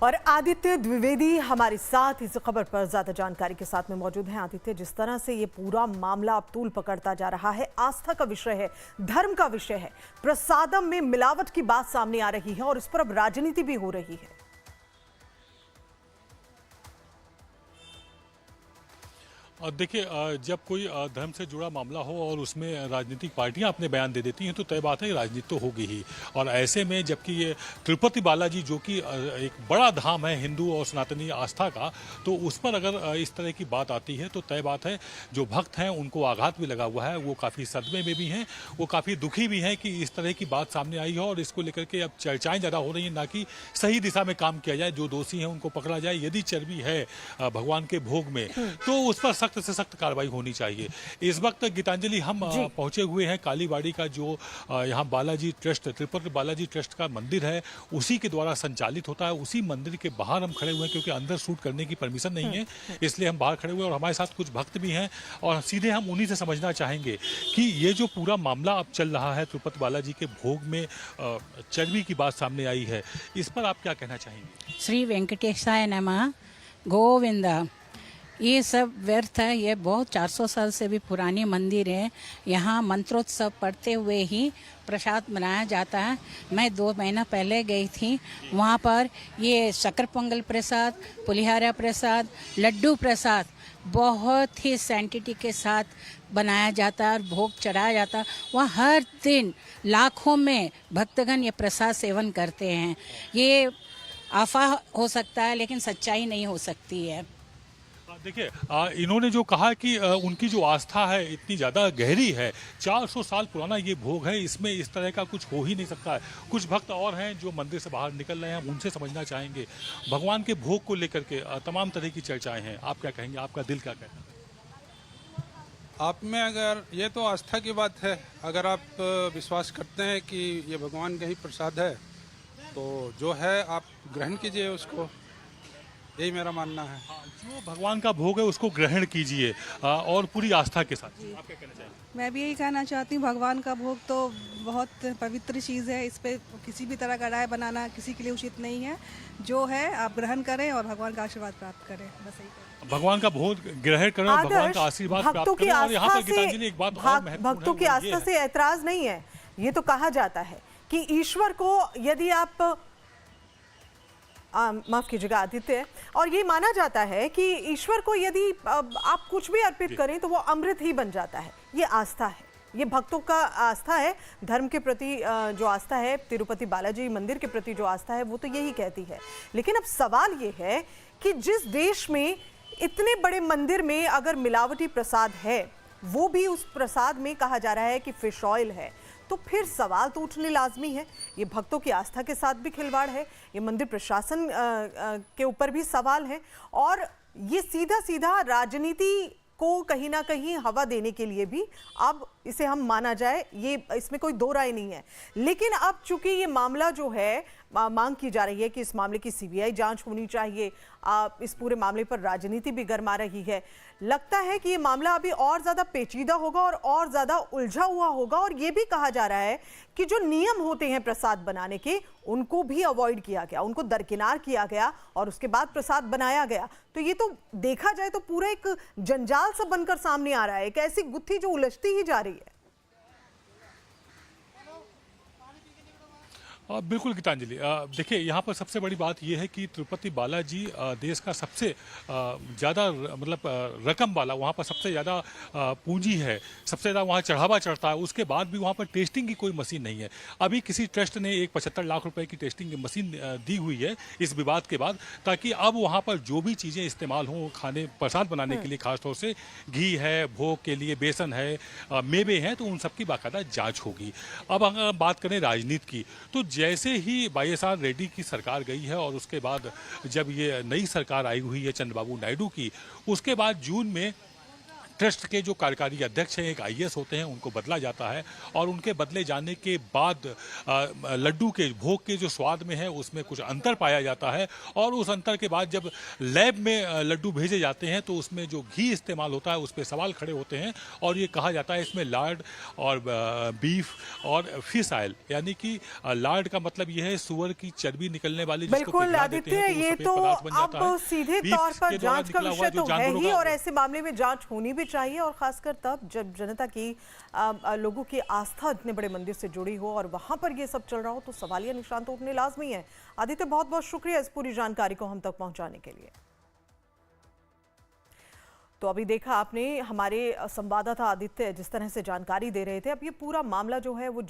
और आदित्य द्विवेदी हमारे साथ इस खबर पर ज्यादा जानकारी के साथ में मौजूद हैं। आदित्य, जिस तरह से ये पूरा मामला अब तूल पकड़ता जा रहा है, आस्था का विषय है, धर्म का विषय है, प्रसादम में मिलावट की बात सामने आ रही है और इस पर अब राजनीति भी हो रही है। देखिए, जब कोई धर्म से जुड़ा मामला हो और उसमें राजनीतिक पार्टियां अपने बयान दे देती हैं तो तय बात है राजनीति तो होगी ही। और ऐसे में जबकि ये तिरुपति बालाजी जो कि एक बड़ा धाम है हिंदू और सनातनी आस्था का, तो उस पर अगर इस तरह की बात आती है तो तय बात है जो भक्त हैं उनको आघात भी लगा हुआ है, वो काफ़ी सदमे में भी हैं, वो काफ़ी दुखी भी हैं कि इस तरह की बात सामने आई है और इसको लेकर के अब चर्चाएँ ज़्यादा हो रही हैं, ना कि सही दिशा में काम किया जाए, जो दोषी हैं उनको पकड़ा जाए। यदि चर्बी है भगवान के भोग में तो उस पर सख्त से सख्त कार्रवाई होनी चाहिए। इस वक्त गीतांजलि हम पहुंचे हुए हैं कालीबाड़ी का जो यहाँ बालाजी ट्रस्ट, तिरुपति बालाजी ट्रस्ट का मंदिर है, उसी के द्वारा संचालित होता है। उसी मंदिर के बाहर हम खड़े हुए हैं क्योंकि अंदर शूट करने की परमिशन नहीं है, इसलिए हम बाहर खड़े हुए हैं और हमारे साथ कुछ भक्त भी हैं और सीधे हम उन्हीं से समझना चाहेंगे कि ये जो पूरा मामला अब चल रहा है, तिरुपति बालाजी के भोग में चर्बी की बात सामने आई है, इस पर आप क्या कहना चाहेंगे? श्री वेंकटेशाय नमः। गोविंदा। ये सब व्यर्थ है। ये बहुत 400 साल से भी पुरानी मंदिर है। यहाँ मंत्रोत्सव पढ़ते हुए ही प्रसाद बनाया जाता है। मैं 2 महीना पहले गई थी, वहाँ पर ये शक्कर पोंगल प्रसाद, पुलिहारा प्रसाद, लड्डू प्रसाद बहुत ही सैंटिटी के साथ बनाया जाता है और भोग चढ़ाया जाता है। वहाँ हर दिन लाखों में भक्तगण ये प्रसाद सेवन करते हैं। ये अफवाह हो सकता है लेकिन सच्चाई नहीं हो सकती है। देखिए, इन्होंने जो कहा कि उनकी जो आस्था है इतनी ज़्यादा गहरी है, 400 साल पुराना ये भोग है, इसमें इस तरह का कुछ हो ही नहीं सकता है। कुछ भक्त और हैं जो मंदिर से बाहर निकल रहे हैं, हम उनसे समझना चाहेंगे। भगवान के भोग को लेकर के तमाम तरह की चर्चाएं हैं, आप क्या कहेंगे? आपका दिल क्या कहता है? आप में अगर ये तो आस्था की बात है, अगर आप विश्वास करते हैं कि ये भगवान का ही प्रसाद है तो जो है आप ग्रहण कीजिए उसको, यही मेरा मानना है। जो भगवान का भोग है उसको ग्रहण कीजिए और पूरी आस्था के साथ। आप क्या कहना चाहेंगे? मैं भी यही कहना चाहती हूँ, भगवान का भोग तो बहुत पवित्र चीज़ है, इस पे किसी भी तरह का राय बनाना किसी के लिए उचित नहीं है। जो है आप ग्रहण करें और भगवान का आशीर्वाद प्राप्त करें, बस यही करें। भगवान का भोग ग्रहण करें और भगवान का आशीर्वाद प्राप्त करें। और यहाँ पर गीतांजलि एक बात और महत्वपूर्ण है, भक्तों की आस्था से ऐतराज नहीं है। ये तो कहा जाता है कि ईश्वर को यदि आप माफ कीजिएगा आदित्य, और ये माना जाता है कि ईश्वर को यदि आप कुछ भी अर्पित करें तो वो अमृत ही बन जाता है। ये आस्था है, ये भक्तों का आस्था है। धर्म के प्रति जो आस्था है, तिरुपति बालाजी मंदिर के प्रति जो आस्था है, वो तो यही कहती है। लेकिन अब सवाल ये है कि जिस देश में इतने बड़े मंदिर में अगर मिलावटी प्रसाद है, वो भी उस प्रसाद में कहा जा रहा है कि फिश ऑयल है, तो फिर सवाल तो उठने लाजमी है। ये भक्तों की आस्था के साथ भी खिलवाड़ है, ये मंदिर प्रशासन के ऊपर भी सवाल है और ये सीधा सीधा राजनीति को कहीं ना कहीं हवा देने के लिए भी अब इसे हम माना जाए, ये इसमें कोई दो राय नहीं है। लेकिन अब चूंकि ये मामला जो है, मांग की जा रही है कि इस मामले की सीबीआई जांच होनी चाहिए, इस पूरे मामले पर राजनीति भी गर्मा रही है। लगता है कि ये मामला अभी और ज्यादा पेचीदा होगा और ज्यादा उलझा हुआ होगा। और ये भी कहा जा रहा है कि जो नियम होते हैं प्रसाद बनाने के, उनको भी अवॉइड किया गया, उनको दरकिनार किया गया और उसके बाद प्रसाद बनाया गया। तो ये तो देखा जाए तो पूरा एक जंजाल सा बनकर सामने आ रहा है, एक ऐसी गुत्थी जो उलझती ही जा रही है। बिल्कुल गीतांजलि, देखिए यहाँ पर सबसे बड़ी बात यह है कि तिरुपति बालाजी देश का सबसे ज़्यादा मतलब रकम वाला, वहाँ पर सबसे ज़्यादा पूंजी है, सबसे ज़्यादा वहाँ चढ़ावा चढ़ता है। उसके बाद भी वहाँ पर टेस्टिंग की कोई मशीन नहीं है। अभी किसी ट्रस्ट ने एक 75 लाख रुपए की टेस्टिंग की मशीन दी हुई है इस विवाद के बाद, ताकि अब वहाँ पर जो भी चीज़ें इस्तेमाल हों खाने प्रसाद बनाने के लिए, खासतौर से घी है, भोग के लिए बेसन है, मेवे हैं, तो उन सब की बाकायदा जाँच होगी। अब अगर बात करें राजनीति की, तो जैसे ही YSR रेड्डी की सरकार गई है और उसके बाद जब ये नई सरकार आई हुई है चंद्रबाबू नायडू की, उसके बाद जून में ट्रस्ट के जो कार्यकारी अध्यक्ष हैं, एक आईएएस होते हैं, उनको बदला जाता है और उनके बदले जाने के बाद लड्डू के भोग के जो स्वाद में है उसमें कुछ अंतर पाया जाता है और उस अंतर के बाद जब लैब में लड्डू भेजे जाते हैं तो उसमें जो घी इस्तेमाल होता है उस पर सवाल खड़े होते हैं और ये कहा जाता है इसमें लार्ड और बीफ और फिश ऑयल, यानी कि लार्ड का मतलब ये है सुअर की चर्बी निकलने वाली, जिसको बिल्कुल पिघला देते आदित्य, हैं तो वो ये सफेद तो पदार्थ बन जाता है। अब सीधे बीफ तौर पर के द्वारा जांच का निकला हुआ विषय जो तो है जानवरों ही का- और ऐसे मामले में जांच होनी भी चाहिए और खासकर तब जब जनता की लोगों की आस्था इतने बड़े मंदिर से जुड़ी हो और वहां पर ये सब चल रहा हो तो सवालिया निशान तो उठने लाजमी है। आदित्य, बहुत बहुत शुक्रिया इस पूरी जानकारी को हम तक पहुंचाने के लिए। तो अभी देखा आपने हमारे संवाददाता आदित्य जिस तरह से जानकारी दे रहे थे। अब ये पूरा मामला जो है वो